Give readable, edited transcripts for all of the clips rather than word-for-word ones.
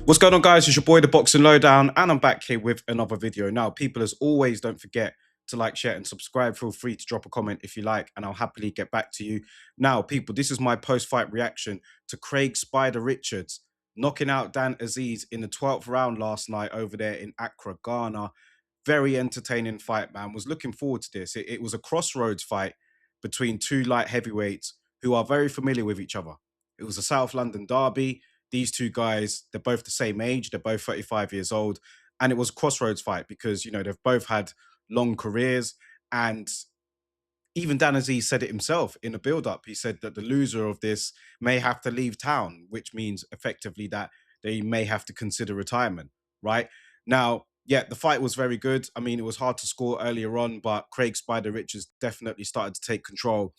What's going on, guys? It's your boy, the Boxing Lowdown, and I'm back here with another video. Now, people, as always, don't forget to like, share, and subscribe. Feel free to drop a comment if you like, and I'll happily get back to you. Now, people, this is my post-fight reaction to Craig "Spider" Richards knocking out Dan Azeez in the 12th round last night over there in Accra, Ghana. Very entertaining fight, man. Was looking forward to this. It was a crossroads fight between two light heavyweights who are very familiar with each other. It was a South London derby. These two guys, they're both the same age. They're both 35 years old. And it was a crossroads fight because, you know, they've both had long careers. And even Dan Azeez said it himself in the build-up. He said that the loser of this may have to leave town, which means effectively that they may have to consider retirement, right? Now, yeah, the fight was very good. I mean, it was hard to score earlier on, but Craig "Spider" Richards definitely started to take control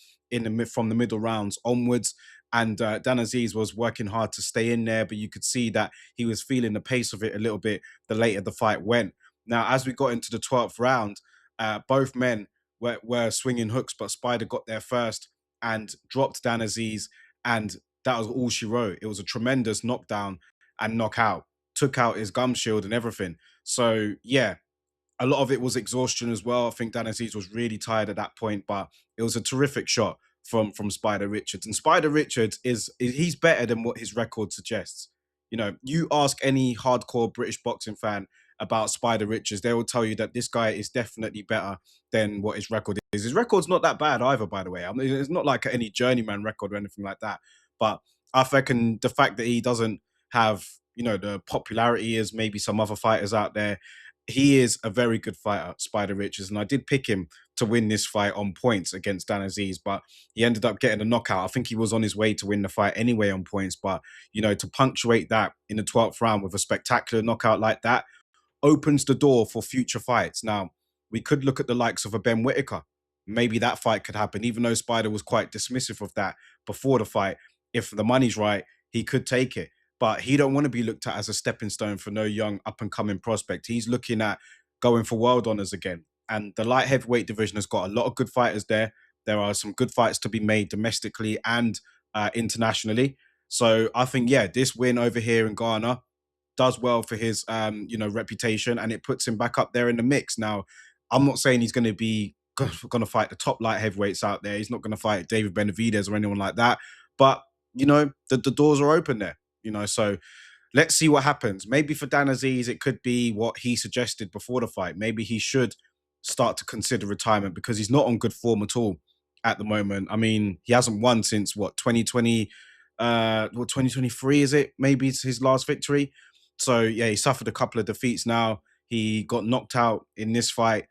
from the middle rounds onwards. And Dan Azeez was working hard to stay in there, but you could see that he was feeling the pace of it a little bit the later the fight went. Now, as we got into the 12th round, both men were swinging hooks, but Spider got there first and dropped Dan Azeez, and that was all she wrote. It was a tremendous knockdown and knockout. Took out his gum shield and everything. So, yeah, a lot of it was exhaustion as well. I think Dan Azeez was really tired at that point, but it was a terrific shot from Spider Richards. And Spider Richards he's better than what his record suggests. You know, you ask any hardcore British boxing fan about Spider Richards, they will tell you that this guy is definitely better than what his record is. His record's not that bad either, by the way. I mean, it's not like any journeyman record or anything like that. But I reckon the fact that he doesn't have, you know, the popularity as maybe some other fighters out there, he is a very good fighter, Spider Richards. And I did pick him to win this fight on points against Dan Azeez, but he ended up getting a knockout. I think he was on his way to win the fight anyway on points. But, you know, to punctuate that in the 12th round with a spectacular knockout like that opens the door for future fights. Now, we could look at the likes of a Ben Whittaker. Maybe that fight could happen, even though Spider was quite dismissive of that before the fight. If the money's right, he could take it. But he don't want to be looked at as a stepping stone for no young up-and-coming prospect. He's looking at going for world honors again. And the light heavyweight division has got a lot of good fighters there. There are some good fights to be made domestically and internationally. So I think, yeah, this win over here in Ghana does well for his, you know, reputation, and it puts him back up there in the mix. Now, I'm not saying he's going to be going to fight the top light heavyweights out there. He's not going to fight David Benavidez or anyone like that. But, you know, the doors are open there. You know, so let's see what happens. Maybe for Dan Azeez, it could be what he suggested before the fight. Maybe he should start to consider retirement because he's not on good form at all at the moment. I mean, he hasn't won since what, 2020, 2023 is it? Maybe it's his last victory. So yeah, he suffered a couple of defeats now. He got knocked out in this fight.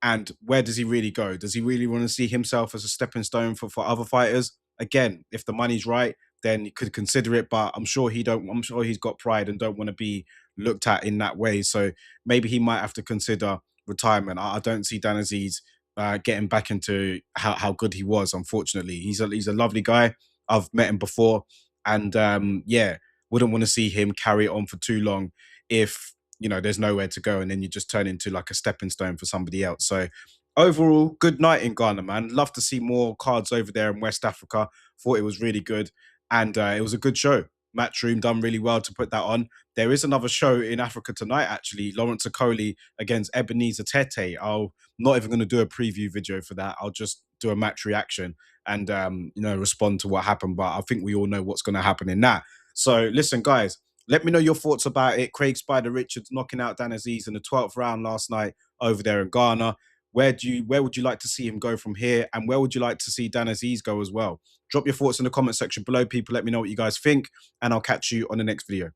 And where does he really go? Does he really want to see himself as a stepping stone for other fighters? Again, if the money's right, then he could consider it. But I'm sure I'm sure he's got pride and don't want to be looked at in that way. So maybe he might have to consider retirement. I don't see Dan Azeez getting back into how good he was. Unfortunately, he's a lovely guy. I've met him before, and yeah, wouldn't want to see him carry it on for too long if, you know, there's nowhere to go and then you just turn into like a stepping stone for somebody else. So overall, good night in Ghana, man. Love to see more cards over there in West Africa. Thought it was really good. And it was a good show. Matchroom done really well to put that on. There is another show in Africa tonight, actually. Lawrence Okoli against Ebenezer Tete. I'm not even going to do a preview video for that. I'll just do a match reaction and, you know, respond to what happened. But I think we all know what's going to happen in that. So listen, guys, let me know your thoughts about it. Craig "Spider" Richards knocking out Dan Azeez in the 12th round last night over there in Ghana. Where would you like to see him go from here? And where would you like to see Dan Azeez go as well? Drop your thoughts in the comment section below, people. Let me know what you guys think, and I'll catch you on the next video.